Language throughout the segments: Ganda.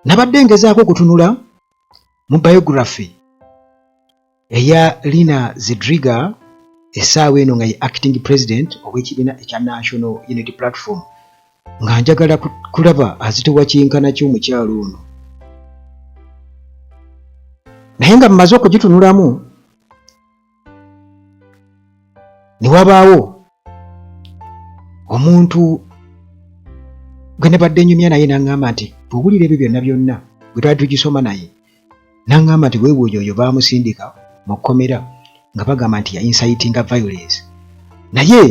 nabadde ngezaako okutunula mu biography eya Lina Zedriga essaawa eno nga ye acting president ow'ekibiina ekya National Unity Platform nga njagala kulaba azitowa kinkana ky'omukyalo ono. Naye nga mmaze okugitunulamu ne wabaawo omuntu gwe nabadde nnyumya naye n'aŋŋamba nti bw'owulira ebyo byonna byonna bwe twali tugisoma naye n'aŋŋamba nti weewuunya oyo baamusindika mu kkomera nga bagamba nti ya inciting violence. Naye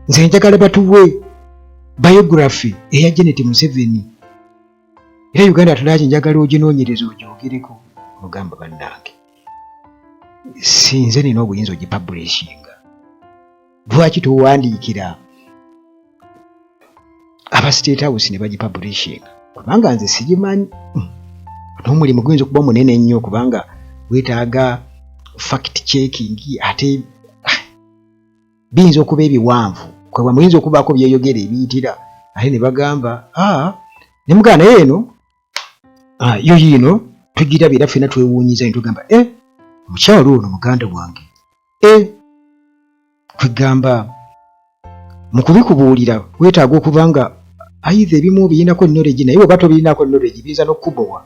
nze njagala batuwe biography eya Janet Museveni era Uganda tulaki njagala oginoonyereza ogyogereko. Mugamba bannange sinze nina obuyinza ogipublishinga, lwaki towandiikira aba State House ne bagipublishinga? Kubanga nze sigimanyi. N'omulimu guyinza okuba munene nnyo kubanga weetaaga fact checking ate biyinza okuba ebiwanvu kwebwa muyinza okubaako byeyogera ebiyitira ate ne bagamba ne muganda eno yo yiino tugirabira ffena twewuunyiza ne tugamba omukyalo ono muganda wange twegamba mu kubikubuulira weetaaga okuba nga ayiza ebimu birinako knowledge naye bw'oba tobirinako knowledge biyinza n'okukubowa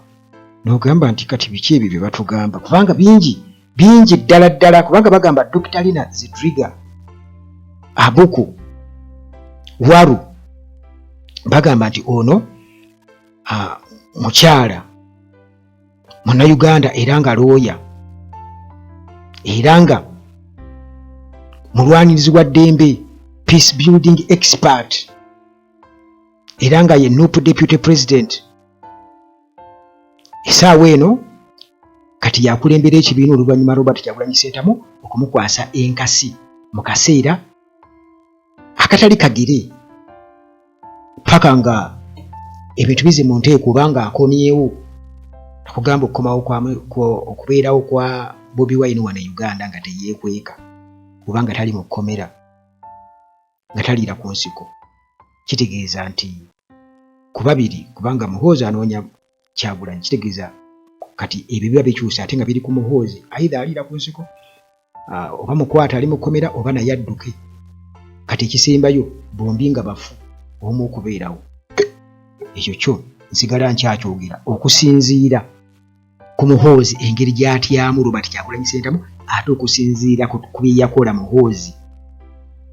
n'ogamba nti kati biki ebyo bye batugamba kubanga bingi ddala ddala kubanga bagamba Dr. Lina Zedriga Abuku Waru bagamba nti ono mukyala Munnayuganda era nga looya era nga mulwanirizi wa ddembe peace building expert era nga ye NUP deputy president. Essaawa eno kati yakulembera ekibiina oluvannyuma Robert Kyagulanyi Ssentamu okumukwasa enkasi mu kaseera akatali kagere paka nga ebintu bize mu nteeko oba nga akomyewo. Nakugamba okukomawo okubeerawo kwa Bobi Wine wano e Uganda nga teyeekweka oba nga tali mu kkomera nga taliira ku nsiko, kitegeeza nti ku babiri kubanga muhoozi anoonya Kyagulanyi, kitegeeza kati ebyo biba bikyusa ate nga biri ku muhoozi aidha aliira ku nsiko oba mukwata ali mu kkomera oba naye adduke. Kati ekisembayo bombi nga bafu omu okubeerawo. Ekyo kyo nsigala nkyakyogera okusinziira ku muhoozi engeri gy'atyamu Robert Kyagulanyi Ssentamu ate okusinziira ku bye yakola muhoozi.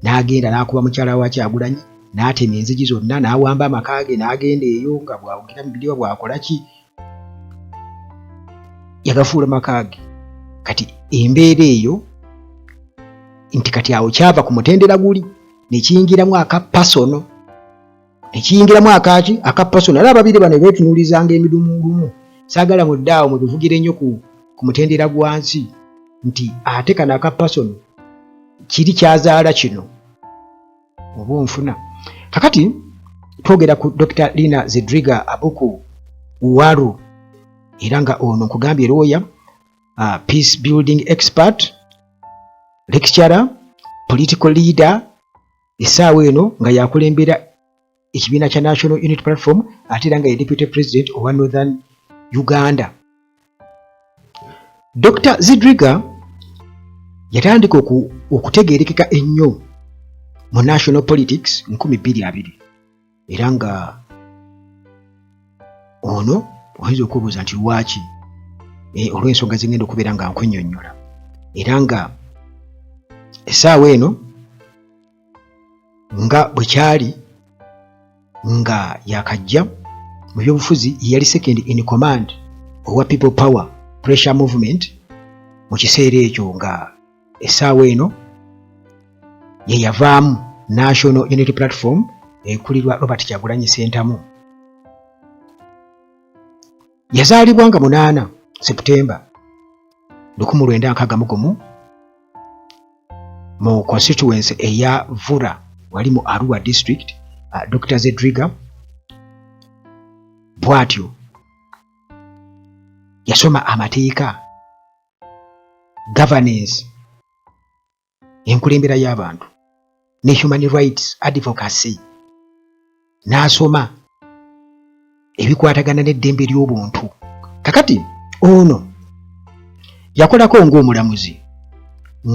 N'agenda n'akuba mukyala wa Kyagulanyi n'atema enzigi zonna n'awamba amaka ge n'agenda eyo nga bwawugira mu bidiwa bwakola ki yagafuula maka ge. Kati embeera eyo nti kati awo kyava ku mutendera guli nekiyingiramu akapasono nekiyingiramu akaki akapasono. Era ababiri bano beetunuulizanga emidumulumu saagala muddaawo mwe bivugire nnyo ku mutendera gwansi nti ate kano akapasono kiri kyazaala kino oba onfuna. Kakati twogera ku Dr. Lina Zedriga Abuku Waru era nga ono nkugambye lawyer, peace building expert, lecturer, political leader. Essaawa eno nga yakulembera ekibiina kya National Unity Platform ate era nga ye deputy president owa Northern Uganda. Dr. Zedriga yatandika okutegeerekeka ennyo mu national politics 2020 era nga ono oyinza okubuuza nti lwaki olw'ensonga zingenda okubeera nga nkwennyonnyola era nga essaawa eno nga bwe kyali nga yakajja mu byobufuzi yali second in command owa people power pressure movement mu kiseera ekyo nga essaawa eno ye yavaamu National Unity Platform ekulirwa Robert Kyagulanyi Ssentamu. Yazaalibwa nga 8 Septemba 1961 mu constituency eya Vura wali mu Arua district. Dr. Zedriga bwatyo yasoma amateeka, governance, enkulembera y'abantu ne human rights advocacy, n'asoma ebikwatagana n'eddembe ly'obuntu. Kakati ono yakolako ng'omulamuzi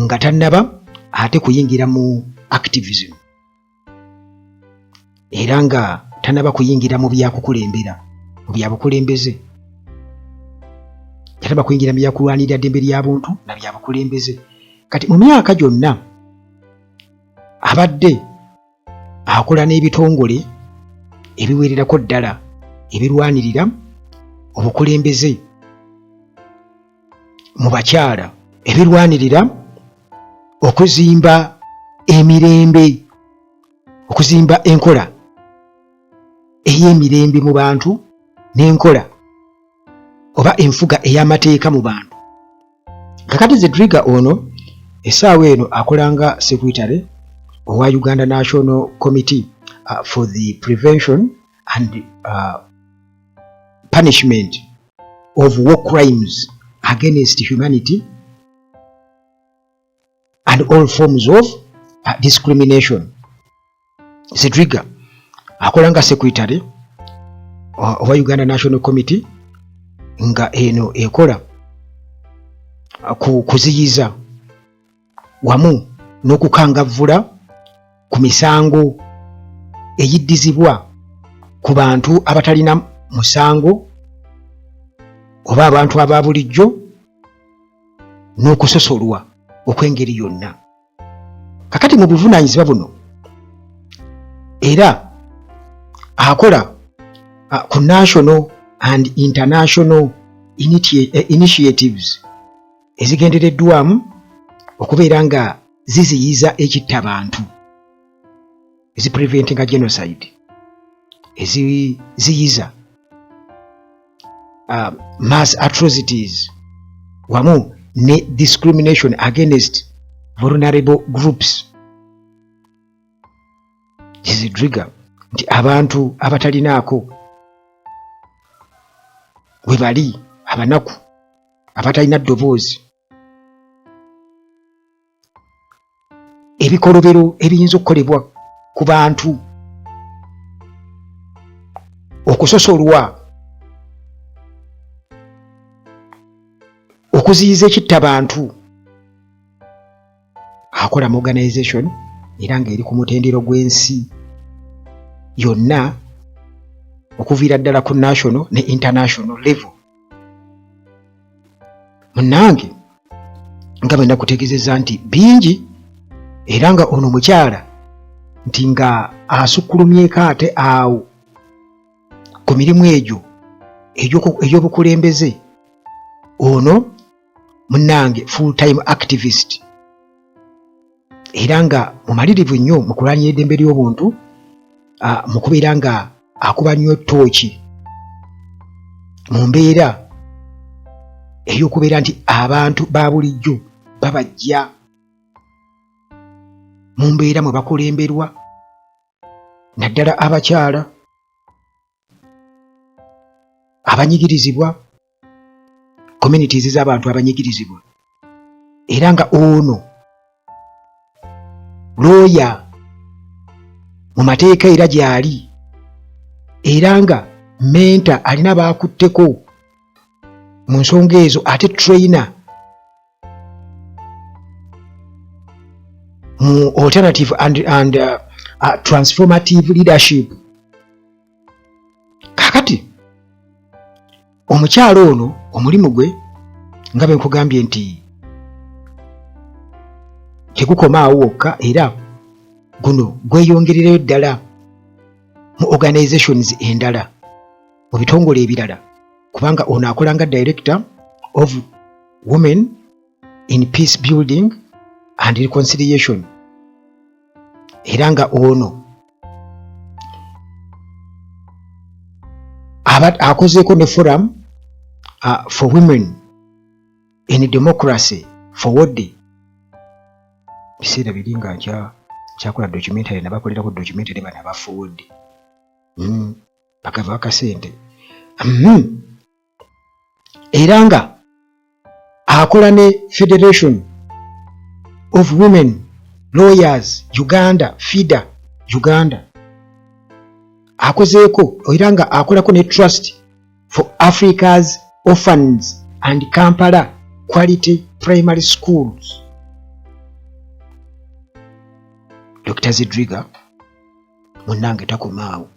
nga tannaba ate kuyingira mu activism era nga tannaba kuyingira mu byakukulembera, mu byabukulembeze. Tannaba kuyingira mu byakulwanirira ddembe ly'abuntu na byabukulembeze. Kati mu myaka gyonna abadde akola n'ebitongole ebiwererako ddala ebirwanirira obukulembeze mu bakyala, ebirwanirira okuzimba emirembe, okuzimba enkola ey'emirembe mu bantu n'enkola oba enfuga ey'amateeka mu bantu. Kakati Zedriga ono essaawa eno akolanga secretary owa Uganda National Committee for the Prevention and Punishment of War Crimes against Humanity and all forms of discrimination. Zedriga akolanga secretary owa Uganda National Committee nga eno ekola kuziyiza wamu n'okukangavvula ku misango eyiddizibwa ku bantu abatalina musango oba abantu aba bulijjo n'okusosolwa okw'engeri yonna. Kakati mu buvunaanyizibwa buno era akola ku national and international initiatives ezigendereddwamu okubeera nga ziziyiza ekittabantu, ezipreventinga genocide, eziyiza mass atrocities wamu ne discrimination against vulnerable groups. Zedriga nti abantu abatalinaako we bali, abanaku abatalina ddoboozi, ebikolobero ebiyinza okukolebwa ku bantu, okusosolwa, okuziyiza ekittabantu. Akola mu organization era ng'eri ku mutendero gw'ensi yonna okuviira ddala ku national ne international level. Munnange nga bwe nakutegeezezza nti bingi era nga ono mukyala nti nga asukkulumyeko ate awo ku mirimu egyo egy'obukulembeze. Ono munnange full time activist era nga mumalirivu nnyo mu kulwanyisa eddembe ly'obuntu, mu kubeera nga akuba nnyo ttooki mu mbeera ey'okubeera nti abantu ba bulijjo babajja mu mbeera mwe bakulemberwa, naddala abakyala abanyigirizibwa, communities z'abantu abanyigirizibwa. Era nga ono looya mu mateeka era gy'ali, era nga menta alina baakutteko mu nsonga ezo, ate trainer mu alternative and transformative leadership. Kakati omukyalo ono omulimu gwe nga bwe nkugambye nti tegukomaawo wokka, era guno gweyongerereyo ddala mu organizations endala, mu bitongole ebirala, kubanga ono akola nga director of women in peace building and reconciliation. Era nga ono akozeeko ne forum for women in democracy forward. Biseera biri nga kyakola documentary nabakolerako documentary bana aba forward bakava akasente. Era nga akola ne Federation of Women Lawyers Uganda, FIDA Uganda. akozeeko era nga akolako ne trust for Africa's orphans and Kampala quality primary schools. Dr. Zedriga munnange takomaawo,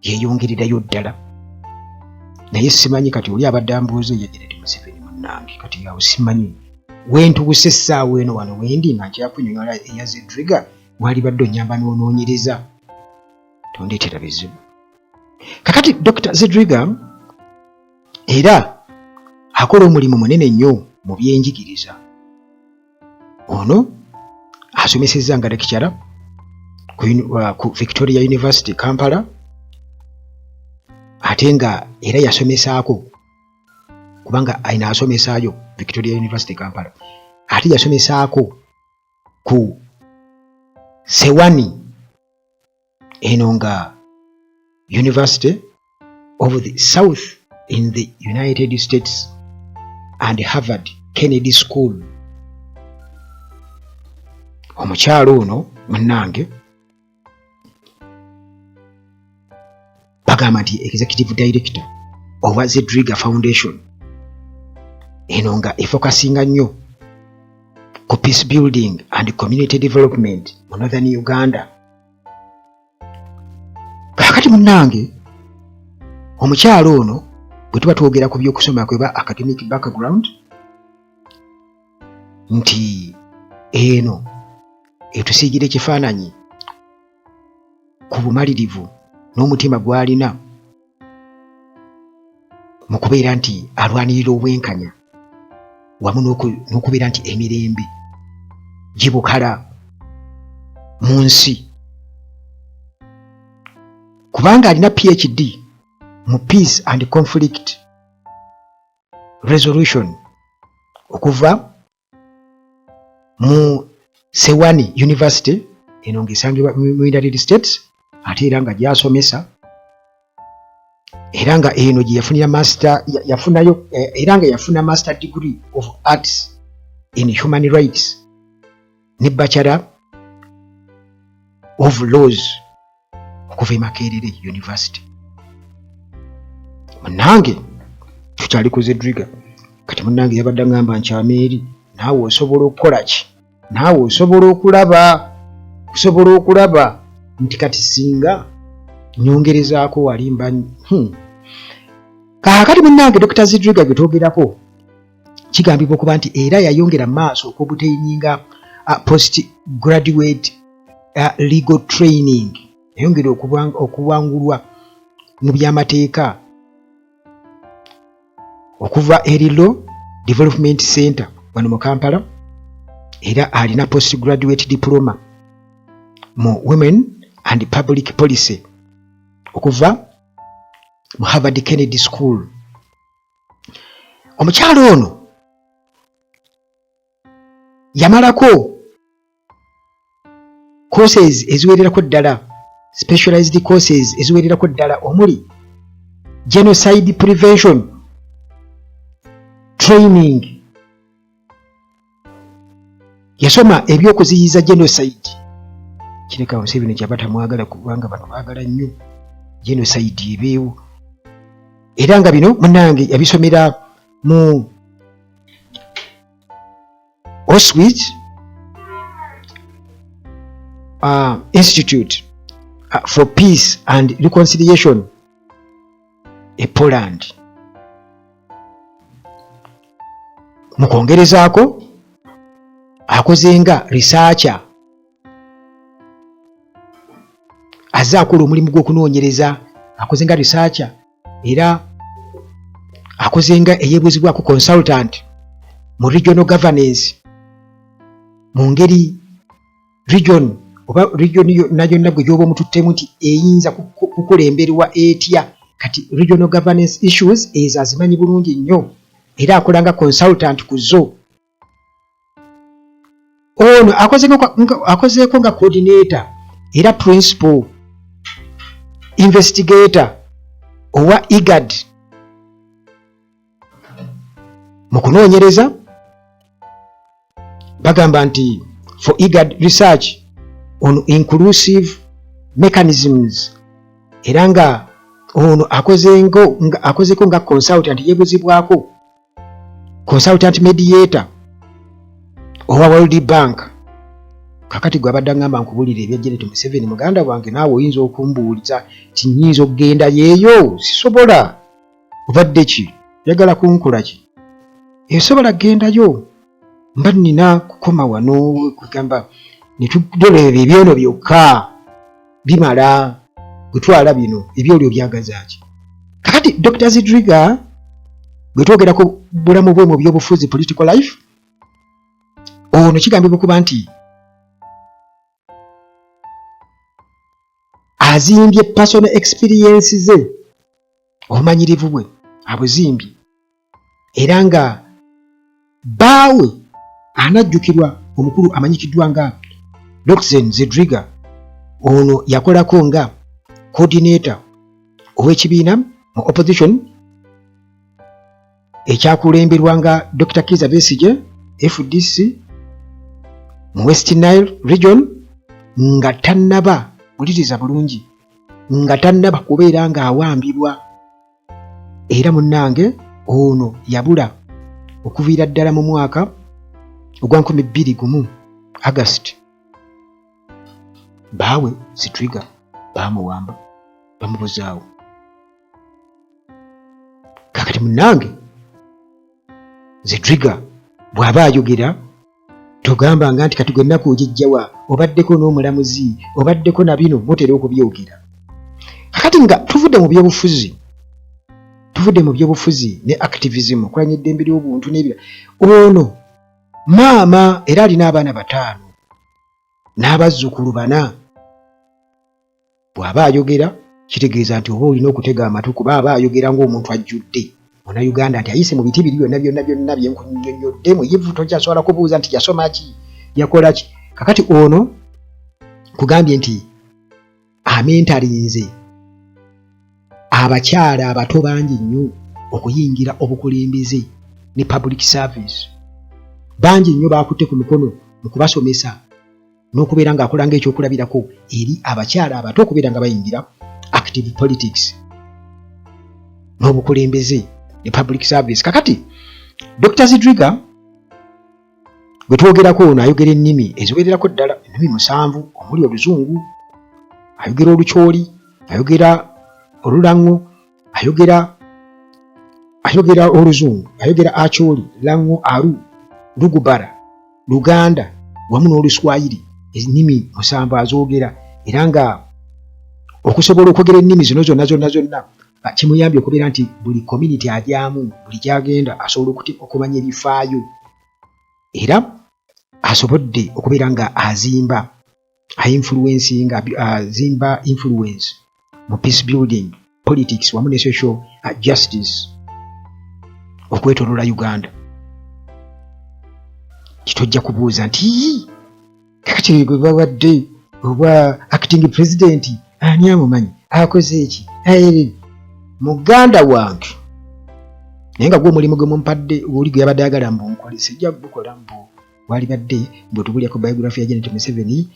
yeeyongererayo ddala, naye simanyi kati oli abadde ambuuza Yoweri Museveni munnange, kati yawo simanyi wentuuse essaawa eno wano wendi nga nkyakunyonyola eya Zedriga wali badde onyamba n'onoonyereza, tondeetera bizibu. Kakati Dr. Zedriga era akola omulimu munene nnyo mu byenjigiriza. Ono asomesezza nga lecturer ku Victoria University Kampala, ate nga era yasomesaako, kubanga ayina asomesaayo Victoria University Kampala, ate yasomesaako ku Sewani eno nga University of the South in the United States and Harvard Kennedy School. Omukyalo ono munnange bagamba nti executive director of Zedriga Foundation eno nga efokasinga nnyo ku peace building and community development mu Northern Uganda. Kakati munnange omukyalo ono bwe tuba twogera ku by'okusoma kweba academic background nti eno etusiigira ekifaananyi ku bumalirivu n'omutima gw'alina mu kubeera nti alwanirira obwenkanya wamu n'okubeera nti emirembe gibukala mu nsi, kubanga alina PhD mu peace and conflict resolution okuva mu Sewani University eno ng'esangibwa mu United States, ate era nga gy'asomesa era nga eno gye yafunira master yafunayo era nga yafuna master degree of arts in human rights ne bachelor of laws okuva e Makerere University. Munnange tukyali ku Zedriga, kati munnange yabadde ngamba nkyameeri, naawe osobola okukola ki? Naawe osobola okulaba nti kati singa nyongerezaako walimba kakati munnange Dr. Zedriga gwe twogerako kigambibwa okuba nti era yayongera maaso okubuteininga post graduate legal training, yayongera okuwangulwa mu byamateeka okuva eri Law Development Center wano mu Kampala, era alina post graduate diploma mu Women and Public Policy okuva mu Harvard Kennedy School. Omukyalo ono yamalako courses eziwererako ddala, specialized courses eziwererako ddala omuli genocide prevention training. Yasoma ebyokuziyiza genocide, kireka Museveni kyabata mwagala kubanga bano baagala nnyo genocide ebeewo, era nga bino munnange yabisomera mu Auschwitz Institute for Peace and Reconciliation e Poland. Mu kwongerezaako akozenga researcher azze akola omulimu gw'okunoonyereza, akozenga researcher era akozenga eyeebuzibwako consultant mu regional governance mu ngeri region oba region nayo nabwe gyoba omututtemu nti eyinza kukulemberwa etya. Kati regional governance issues ezo azimanyi bulungi nnyo era akolanga consultant ku zo. Ono akozeeko nga coordinator era principal investigator owa IGAD mu kunoonyereza. Bagamba nti for IGAD research on inclusive mechanisms era nga ono akozeko nga consultant yebuzibwako consultant mediator owa World Bank. Kakati gwe abadde ngamba nkubulire ebya Janet Museveni, muganda wange naawe oyinza okumbuuliza ti nnyinza okugenda yeeyo, sisobola. Obadde ki? Yagala kunkola ki? Esobola gendayo. Mba nina kukoma wano kugamba nitudolera ebyono byokka bimala gutwala bino ebyolyo byagaza ki. Kakati Dr. Zedriga bwe twogerako bulamu bwe mu byobufuzi political life, ono kigambibwa kuba nti azimbye personal experience ze, obumanyirivu bwe abuzimbye, era nga baawe anajjukirwa omukulu amanyikiddwa nga Dr. Zedriga. Ono yakolako nga coordinator ow'ekibiina mu opposition ekyakulemberwa nga Dr. Kizza Besigye FDC mu West Nile region, nga tannaba, uliriza bulungi, nga tannaba kubeera nga awambibwa. Era munnange ono yabula okuviira ddala mu mwaka ogwa 2021 August. Baawe Zedriga bamuwamba bamubuzaawo. Kakati munnange Zedriga bw'aba ayogera togambanga nti kati gwe nnaku ogijjawa, obaddeko n'omulamuzi, obaddeko na bino mutera okubyogera. Kakati nga tuvudde mu byobufuzi ne activism, okulanya eddembe ly'obuntu n'ebira. Ono maama era alina abaana 5 n'abazzukulu 4. Bw'aba ayogera kitegeeza nti oba olina okutega amatu, kuba aba ayogera ng'omuntu ajjudde. Muna Uganda nti ayise mu biti biri byonna byenkunnyonnyodde mu yivu, tokyasobola kubuuza nti yasoma ki, yakola ki. Kakati ono kugambye nti amentalinze abakyala abato bangi nnyo okuyingira obukulembeze ne public service. Bangi nnyo bakutte ku mikono mu kubasomesa n'okubeera ng'akola ng'ekyokulabirako eri abakyala abato okubeera nga bayingira active politics n'obukulembeze ne public service. Kakati Dr. Zedriga gwe twogerako ono ayogera ennimi eziwererako ddala, ennimi 7 omuli Oluzungu, ayogera Olukyoli, ayogera Olulango, ayogera Oluzungu, ayogera Akyoli, Lango, Aru, Lugubara, Luganda wamu n'Oluswayiri. Ennimi 7 azoogera, era nga okusobola okwogera ennimi zino zonna kimuyambye okubeera nti buli community ajyamu, buli gyagenda asobola okumanya ebifaayo, era asobodde okubeera nga azimba influence mu peace building, politics wamu ne social justice okwetoloola Uganda. Kitojja kubuuza nti kakati gwe bawadde oba acting president ani amumanyi akoze eki muganda wange, naye nga gwe omulimu gwe mumpadde oli gwe yabadde ayagala mbu nkole sijja gukola mbu wali badde mbu tubulya ku biography ya Janet Museveni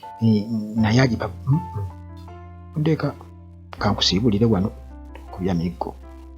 naye agiba ndeka kankusiibulire wano ku byamiggo.